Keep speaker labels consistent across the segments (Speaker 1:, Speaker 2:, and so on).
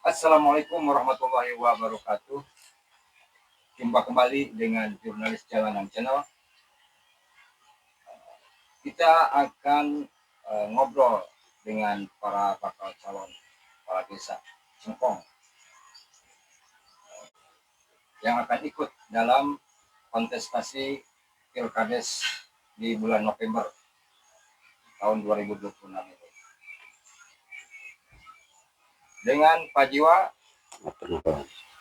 Speaker 1: Assalamualaikum warahmatullahi wabarakatuh. Jumpa kembali dengan jurnalis Jalanan Channel. Kita akan ngobrol dengan para bakal calon kepala desa Cengkong yang akan ikut dalam kontestasi Pilkades di bulan November tahun 2026 ini. Dengan Pak Jiwa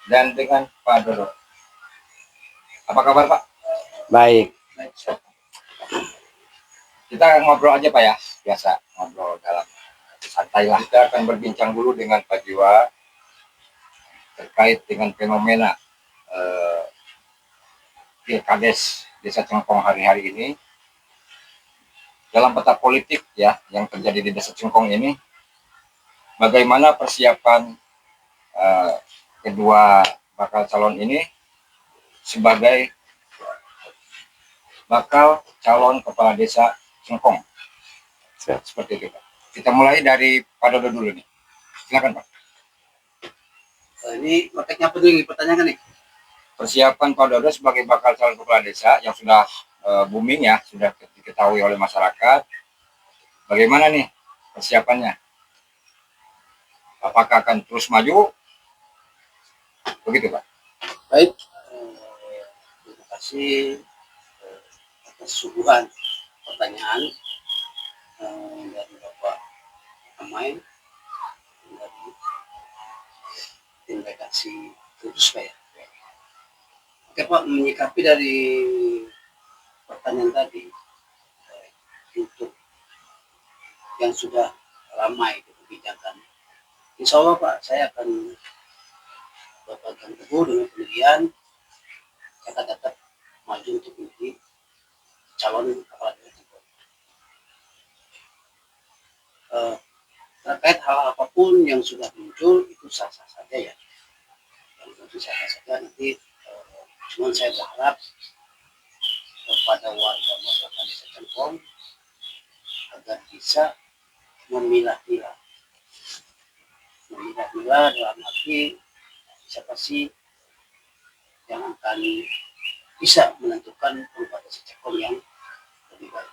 Speaker 1: dan dengan Pak Dodo. Apa kabar, Pak?
Speaker 2: Baik.
Speaker 1: Kita ngobrol aja, Pak, ya. Biasa ngobrol dalam santai lah. Kita akan berbincang dulu dengan Pak Jiwa terkait dengan fenomena Pilkades Desa Cengkong hari-hari ini. Dalam peta politik ya yang terjadi di Desa Cengkong ini, bagaimana persiapan kedua bakal calon ini sebagai bakal calon kepala desa Cengkong. Seperti itu, Pak. Kita mulai dari Pak Dodo dulu nih. Silakan, Pak.
Speaker 2: Ini konteksnya apa dulu nih pertanyaan nih?
Speaker 1: Persiapan Pak Dodo sebagai bakal calon kepala desa yang sudah booming ya, sudah diketahui oleh masyarakat. Bagaimana nih persiapannya? Apakah akan terus maju? Begitu, Pak.
Speaker 2: Baik. Terima kasih atas suguhan pertanyaan dari Bapak Amai dari Delegasi Kudus, Pak ya. Oke, Pak, menyikapi dari pertanyaan tadi untuk yang sudah ramai di kebijakan, insya Allah, Pak, saya akan berpegang teguh dengan pendirian saya akan tetap maju untuk menjadi calon kepala daerah. Terkait hal apapun yang sudah muncul itu sah-sah saja ya, yang tentu sah-sah saja. Nanti cuma saya berharap kepada warga masyarakat Desa Cengkong agar bisa memilah-milah dalam arti siapa sih yang akan bisa menentukan kepala Desa Cengkong yang lebih baik.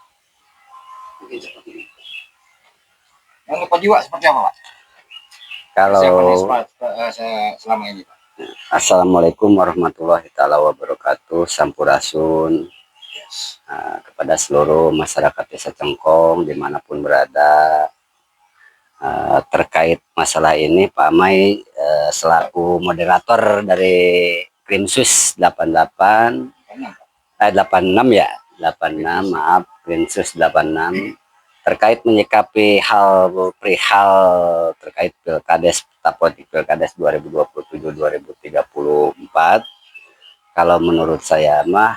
Speaker 2: Mungkin seperti itu.
Speaker 1: Yang Pak Jiwa seperti apa, Pak?
Speaker 2: Kalau
Speaker 1: selama ini, Pak.
Speaker 2: Assalamualaikum warahmatullahi wabarakatuh. Sampurasun kepada seluruh masyarakat Desa Cengkong dimanapun berada. Terkait masalah ini, Pak Amai selaku moderator dari Krimsus 86 ya, 86, maaf, Krimsus 86, terkait menyikapi perihal terkait Pilkades, peta politik Pilkades 2027-2034. Kalau menurut saya mah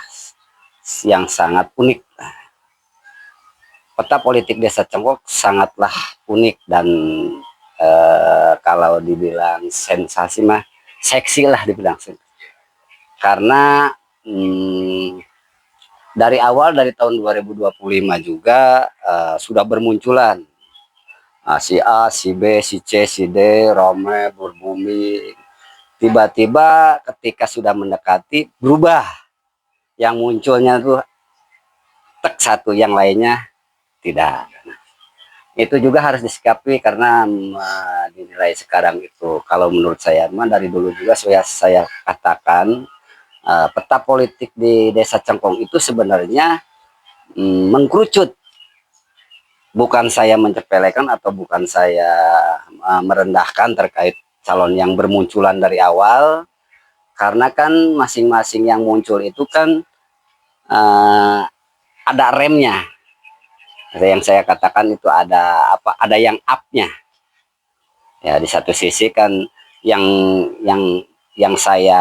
Speaker 2: yang sangat unik. Peta politik Desa Cengkong sangatlah unik dan kalau dibilang sensasi mah seksi lah dibilang. Karena dari awal dari tahun 2025 juga sudah bermunculan si A, si B, si C, si D, Rome, Berbumi. Tiba-tiba ketika sudah mendekati berubah. Yang munculnya tuh tek satu, yang lainnya tidak. Itu juga harus disikapi karena dinilai sekarang itu, kalau menurut saya dari dulu juga saya katakan peta politik di Desa Cengkong itu sebenarnya mengkerucut. Bukan saya mencepelekan atau bukan saya merendahkan terkait calon yang bermunculan dari awal, karena kan masing-masing yang muncul itu kan ada remnya. Yang saya katakan itu ada apa? Ada yang up-nya. Ya, di satu sisi kan yang saya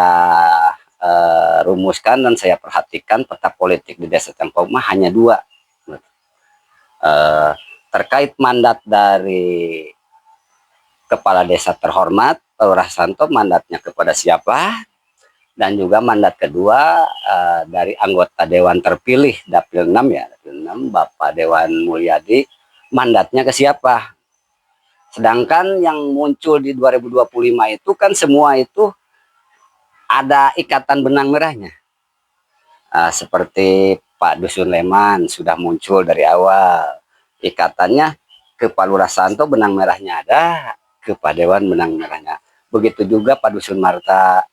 Speaker 2: rumuskan dan saya perhatikan peta politik di Desa Cengkong mah hanya dua. Terkait mandat dari kepala desa terhormat Pak Lurah Santo, mandatnya kepada siapa, dan juga mandat kedua dari anggota Dewan terpilih Dapil 6 ya, Dapil 6 Bapak Dewan Mulyadi, mandatnya ke siapa. Sedangkan yang muncul di 2025 itu kan semua itu ada ikatan benang merahnya. Seperti Pak Dusun Leman sudah muncul dari awal. Ikatannya ke Pak Lurah Santo benang merahnya ada, ke Pak Dewan benang merahnya. Begitu juga Pak Dusun Marta,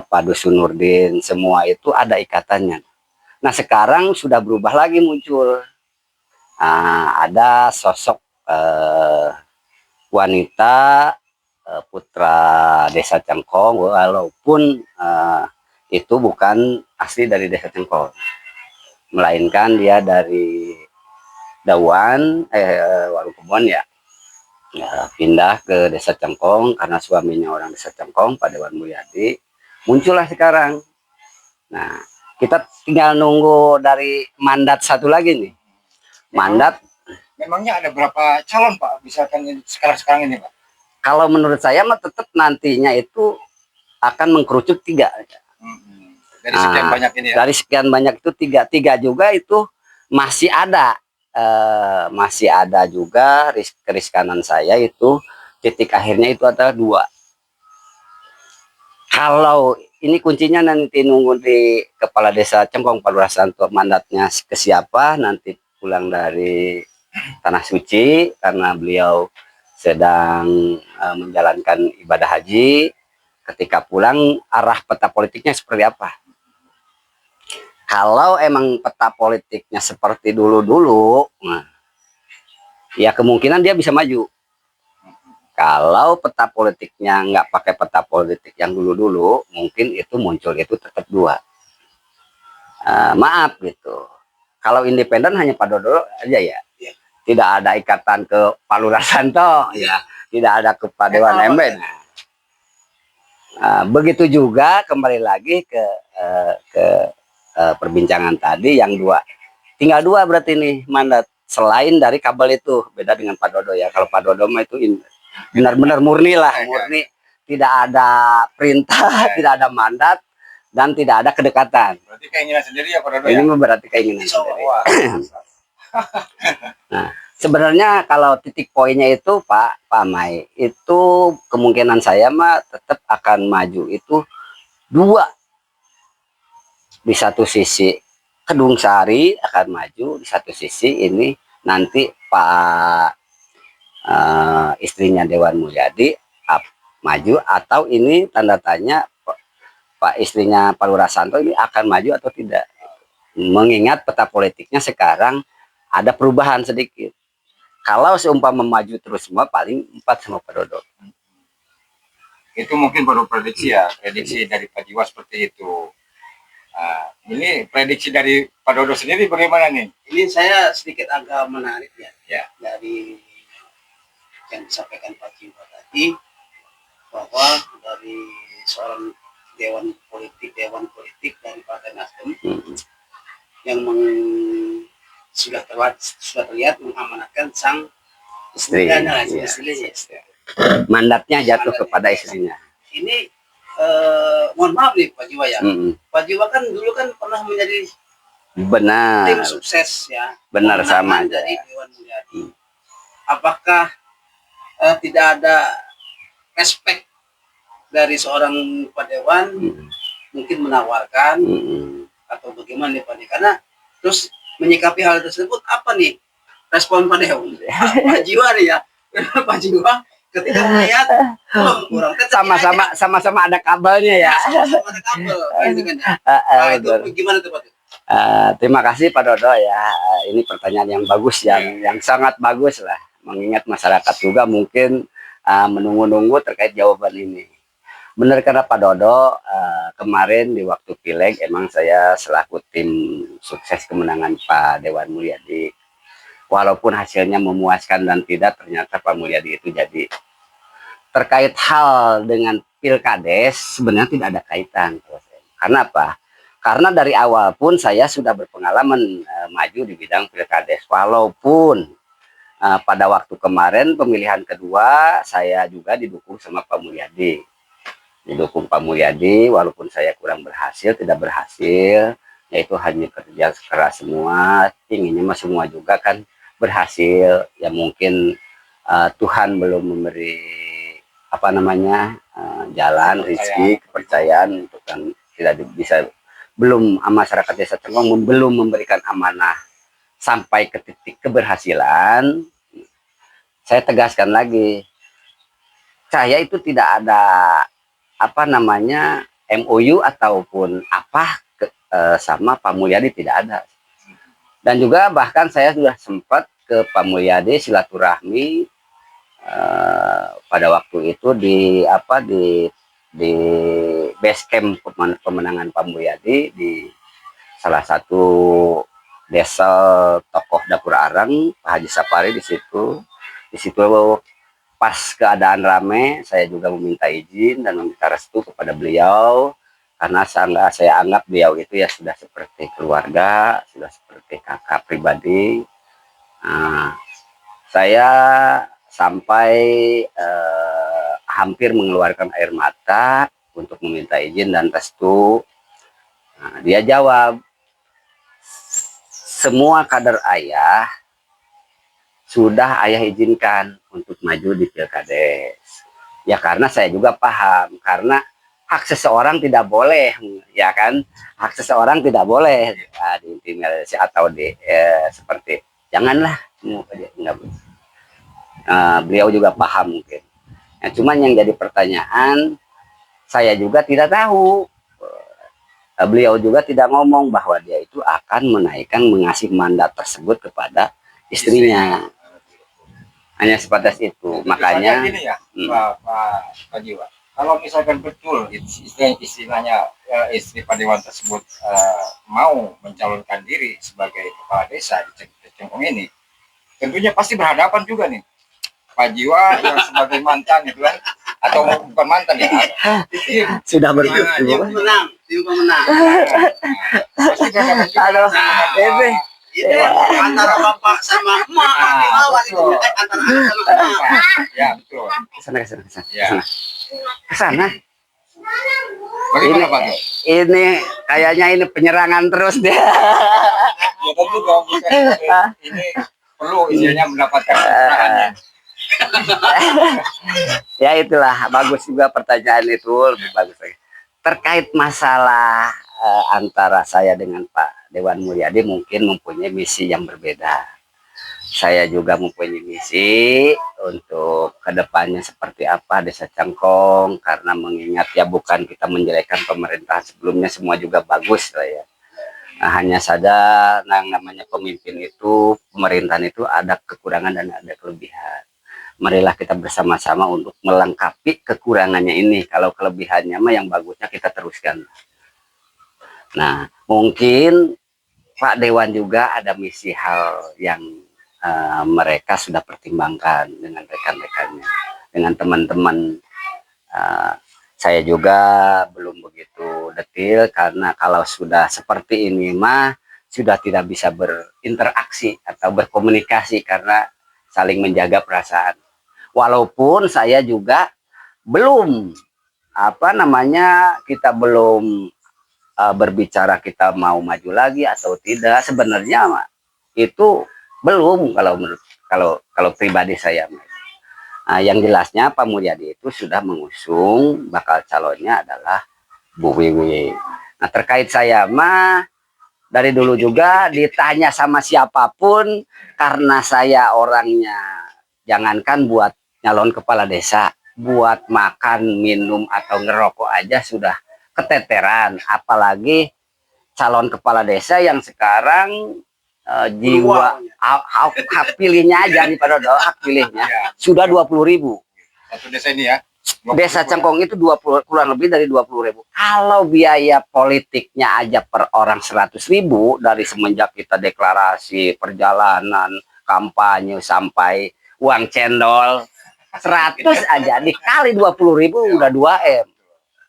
Speaker 2: Pak Dusun Nurdin, semua itu ada ikatannya. Nah sekarang sudah berubah lagi muncul. Ada sosok wanita putra Desa Cengkong, walaupun itu bukan asli dari Desa Cengkong, melainkan dia dari Dawan, Warukubuan ya. Pindah ke Desa Cengkong karena suaminya orang Desa Cengkong, Pak Dewan Mulyadi. Muncullah sekarang. Nah, kita tinggal nunggu dari mandat satu lagi nih. Mandat.
Speaker 1: Memangnya ada berapa calon Pak? Misalkan sekarang ini Pak?
Speaker 2: Kalau menurut saya mah tetap nantinya itu akan mengkerucut 3.
Speaker 1: Dari sekian banyak ini ya?
Speaker 2: Dari sekian banyak itu 3 juga itu masih ada. Masih ada juga keriskanan saya itu titik akhirnya itu adalah 2. Kalau ini kuncinya nanti nunggu di Kepala Desa Cengkong Pak Lurah Santo mandatnya ke siapa, nanti pulang dari Tanah Suci karena beliau sedang menjalankan ibadah haji. Ketika pulang arah peta politiknya seperti apa? Kalau emang peta politiknya seperti dulu-dulu, nah, ya kemungkinan dia bisa maju. Kalau peta politiknya nggak pakai peta politik yang dulu-dulu, mungkin itu muncul itu tetap 2. Maaf gitu. Kalau independen hanya Pak Dodo aja ya. Tidak ada ikatan ke Pak Lurah Santo, ya. Tidak ada ke Pak Dewan Emben. Begitu juga kembali lagi ke perbincangan tadi yang 2. Tinggal 2 berarti nih mandat selain dari kabel itu. Beda dengan Pak Dodo ya. Kalau Pak Dodo mah itu benar-benar murni lah, murni. Tidak ada perintah, tidak ada mandat, dan tidak ada kedekatan.
Speaker 1: Berarti keinginan sendiri ya Pak Dodo
Speaker 2: Ini
Speaker 1: ya?
Speaker 2: berarti keinginan sendiri. Nah, sebenarnya kalau titik poinnya itu Pak Mai, itu kemungkinan saya mah tetap akan maju itu 2. Di satu sisi Kedung Sari akan maju, di satu sisi ini nanti Pak istrinya Dewan Mulyadi maju, atau ini tanda tanya Pak istrinya Pak Lurah Santo ini akan maju atau tidak. Mengingat peta politiknya sekarang ada perubahan sedikit. Kalau seumpama maju terus semua paling 4 sama Pak Dodo.
Speaker 1: Itu mungkin baru prediksi ya, prediksi dari Pak Jiwa seperti itu. Ini prediksi dari Pak Dodo sendiri bagaimana nih?
Speaker 3: Ini saya sedikit agak menarik
Speaker 1: Ya.
Speaker 3: dari yang disampaikan Pak Jiwa tadi, bahwa dari seorang dewan politik dari Partai Nasdem yang sudah terlihat mengamanatkan sang istrinya.
Speaker 2: Mandatnya jatuh kepada istrinya.
Speaker 3: Ini mohon maaf nih Pak Jiwa ya. Pak Jiwa kan dulu kan pernah menjadi
Speaker 2: benar
Speaker 3: tim sukses ya.
Speaker 2: Benar sama
Speaker 3: dari Dewan Mulyadi. Apakah tidak ada respect dari seorang Pak Dewan mungkin menawarkan atau bagaimana nih Pak? Karena terus menyikapi hal tersebut apa nih respon Pak Dewan? Pak Jiwa nih ya. Pak Jiwa ketika melihat
Speaker 2: sama-sama ada kabelnya ya.
Speaker 3: Sama-sama ada kabel gitu kan ya. Itu gimana tuh Pak?
Speaker 2: Terima kasih Pak Dodo ya. Ini pertanyaan yang bagus, yang sangat bagus lah. Mengingat masyarakat juga mungkin menunggu-nunggu terkait jawaban ini. Benar karena Pak Dodo kemarin di waktu pileg emang saya selaku tim sukses kemenangan Pak Dewan Mulyadi. Walaupun hasilnya memuaskan dan tidak, ternyata Pak Mulyadi itu jadi. Terkait hal dengan pilkades sebenarnya tidak ada kaitan. Karena apa? Karena dari awal pun saya sudah berpengalaman maju di bidang pilkades. Walaupun pada waktu kemarin pemilihan kedua saya juga didukung sama Pak Mulyadi. Didukung Pak Mulyadi walaupun saya kurang berhasil, tidak berhasil. Yaitu hanya kerja keras semua. Inginnya mah semua juga kan berhasil. Ya mungkin Tuhan belum memberi apa namanya jalan rezeki kepercayaan untuk kan tidak bisa belum masyarakat desa Cengkong belum memberikan amanah sampai ke titik keberhasilan. Saya tegaskan lagi, saya itu tidak ada apa namanya MOU ataupun apa sama Pak Mulyadi, tidak ada. Dan juga bahkan saya sudah sempat ke Pak Mulyadi silaturahmi pada waktu itu di apa di base camp pemenangan Pak Mulyadi di salah satu desa tokoh dapur arang Pak Haji Sapari di situ. Di situ pas keadaan rame, saya juga meminta izin dan meminta restu kepada beliau karena saya anggap beliau itu ya sudah seperti keluarga, sudah seperti kakak pribadi. Nah, saya sampai hampir mengeluarkan air mata untuk meminta izin dan restu. Nah, dia jawab, semua kader ayah sudah ayah izinkan untuk maju di Pilkades. Ya karena saya juga paham, karena hak seseorang tidak boleh, ya kan? Hak seseorang tidak boleh diintimidasi atau seperti janganlah. Beliau juga paham mungkin. Nah, cuman yang jadi pertanyaan, saya juga tidak tahu. Beliau juga tidak ngomong bahwa dia itu akan menaikkan mengasih mandat tersebut kepada istrinya. Hanya sebatas itu. Makanya
Speaker 1: gini ya, Pak Jiwa. Kalau misalkan betul istilahnya istri Pak Dewan tersebut mau mencalonkan diri sebagai kepala desa di Cengkong ini, tentunya pasti berhadapan juga nih Pak Jiwa yang sebagai mantan gitu kan, atau bukan mantan ya,
Speaker 2: sudah berjuang.
Speaker 3: Tim pemenang.
Speaker 1: Pasti berhadapan juga.
Speaker 3: Itu antara bapak sama emak lawan itu antara anak sama emak.
Speaker 1: Ya betul.
Speaker 2: Kesana.
Speaker 1: Ya.
Speaker 2: Kesana.
Speaker 1: Bagaimana Pak?
Speaker 2: Ini kayaknya ini penyerangan terus deh.
Speaker 1: Ya tentu dong, ini perlu istilahnya mendapatkan pencerahannya.
Speaker 2: Ya itulah, bagus juga pertanyaan itu, lebih bagus lagi. Terkait masalah antara saya dengan Pak Dewan Mulyadi mungkin mempunyai misi yang berbeda. Saya juga mempunyai misi untuk kedepannya seperti apa Desa Cengkong, karena mengingat ya bukan kita menjelekkan pemerintahan sebelumnya, semua juga bagus lah ya. Nah, hanya saja yang namanya pemimpin itu, pemerintahan itu ada kekurangan dan ada kelebihan. Marilah kita bersama-sama untuk melengkapi kekurangannya ini. Kalau kelebihannya mah yang bagusnya kita teruskan. Nah, mungkin Pak Dewan juga ada misi hal yang mereka sudah pertimbangkan dengan rekan-rekannya, dengan teman-teman. Saya juga belum begitu detail karena kalau sudah seperti ini mah sudah tidak bisa berinteraksi atau berkomunikasi karena saling menjaga perasaan. Walaupun saya juga belum apa namanya kita belum berbicara kita mau maju lagi atau tidak, sebenarnya itu belum kalau pribadi saya. Yang jelasnya Pak Mulyadi itu sudah mengusung bakal calonnya adalah Bu Wiwi. Nah, terkait saya mah dari dulu juga ditanya sama siapapun, karena saya orangnya jangankan buat nyalon kepala desa, buat makan, minum atau ngerokok aja sudah keteteran, apalagi calon kepala desa yang sekarang jiwa hak pilihnya aja nih pada hak pilihnya sudah 20.000.
Speaker 1: Satu desa ini ya.
Speaker 2: Desa Cengkong itu 20 kurang lebih dari 20.000. Kalau biaya politiknya aja per orang 100.000 dari semenjak kita deklarasi, perjalanan, kampanye sampai uang cendol 100 aja dikali 20.000 udah 2M.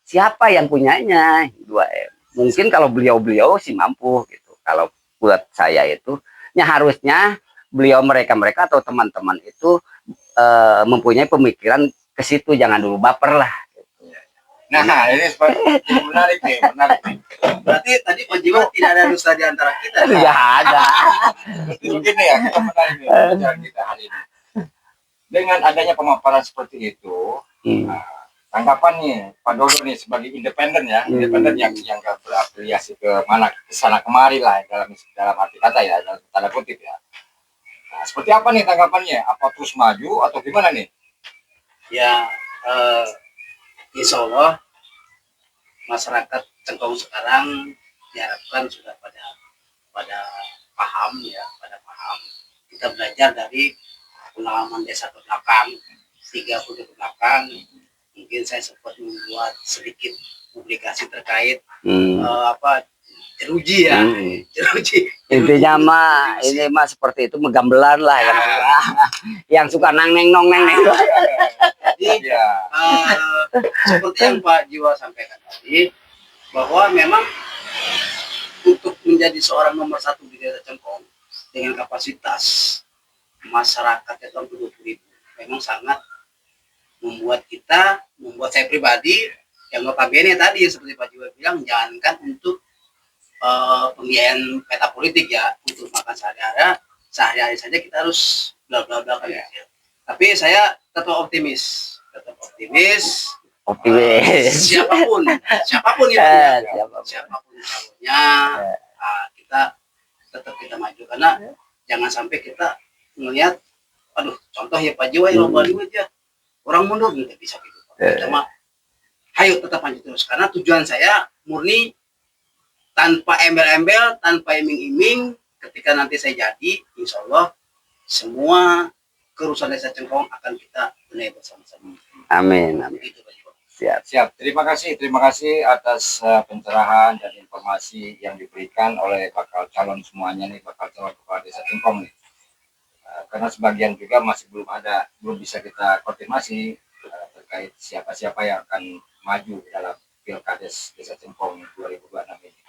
Speaker 2: Siapa yang punyanya 2M? Mungkin kalau beliau-beliau sih mampu gitu. Kalau buat saya itu, ya harusnya beliau mereka atau teman-teman itu mempunyai pemikiran ke situ, jangan dulu baper lah.
Speaker 1: Nah, ini menarik nih.
Speaker 3: Berarti tadi Pak Jiwa tidak ada dusta di antara kita.
Speaker 2: Tidak ada.
Speaker 1: Begini ya, kita menarik nih pembicaraan kita hari ini. Dengan adanya pemaparan seperti itu,
Speaker 2: Hmm.
Speaker 1: tanggapannya Pak Dodo nih sebagai independen ya,
Speaker 2: Hmm.
Speaker 1: independen yang nggak berafiliasi ke mana ke sana kemari lah dalam arti kata ya, dalam tanda kutip ya. Nah, seperti apa nih tanggapannya? Apa terus maju atau gimana nih?
Speaker 3: Ya, insya Allah masyarakat Cengkong sekarang diharapkan sudah pada paham ya, pada paham. Kita belajar dari pengalaman desa ke belakang, 30 ke belakang. Mungkin saya sempat membuat sedikit publikasi terkait jeruji ya, jeruji.
Speaker 2: Intinya mah ini mah seperti itu menggambelan lah kan. Yang suka nang neng nong neng neng.
Speaker 3: Jadi
Speaker 1: Ya,
Speaker 3: seperti yang Pak Jiwa sampaikan tadi, bahwa memang untuk menjadi seorang nomor satu di Desa Cengkong dengan kapasitas masyarakat yang 20.000 memang sangat membuat saya pribadi yang notabene tadi seperti Pak Jiwa bilang, jangankan untuk pembiayaan peta politik ya, untuk makan sehari-hari saja kita harus bla bla bla kan ya. Tapi saya tetap optimis. Siapapun itu ya, siapapun calonnya, kita tetap kita maju, karena jangan sampai kita melihat, aduh, contoh ya Pak Jiwa yang lomba aja orang mundur, nggak bisa gitu. Kita mah, ayo tetap maju terus, karena tujuan saya murni tanpa embel-embel, tanpa iming-iming. Ketika nanti saya jadi, insya Allah semua kerusakan Desa Cengkong akan kita benahi bersama-sama.
Speaker 2: Amin, amin.
Speaker 3: Begitu, Pak Jiwa.
Speaker 2: Siap.
Speaker 1: siap. Terima kasih atas pencerahan dan informasi yang diberikan oleh bakal calon semuanya nih, bakal calon kepala Desa Cengkong nih. Karena sebagian juga masih belum bisa kita konfirmasi terkait siapa-siapa yang akan maju dalam Pilkades Desa Cengkong 2026 ini.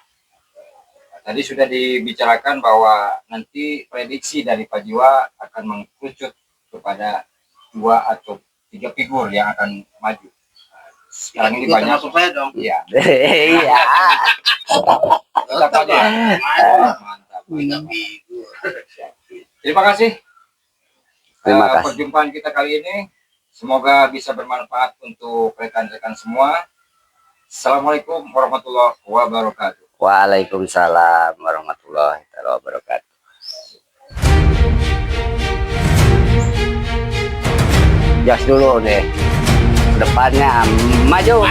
Speaker 1: Tadi sudah dibicarakan bahwa nanti prediksi dari Pak Jiwa akan mengkerucut kepada 2 atau 3 figur yang akan maju. Sekarang ini
Speaker 3: Juga
Speaker 1: banyak.
Speaker 3: termasuk saya dong.
Speaker 1: Iya.
Speaker 2: Iya.
Speaker 1: Tetap aja. Mantap.
Speaker 3: Tiga figur.
Speaker 1: Terima kasih.
Speaker 2: Terima kasih.
Speaker 1: Perjumpaan kita kali ini semoga bisa bermanfaat untuk rekan-rekan semua. Assalamualaikum warahmatullahi wabarakatuh.
Speaker 2: Waalaikumsalam warahmatullahi wabarakatuh. Jas dulu deh. Depannya maju.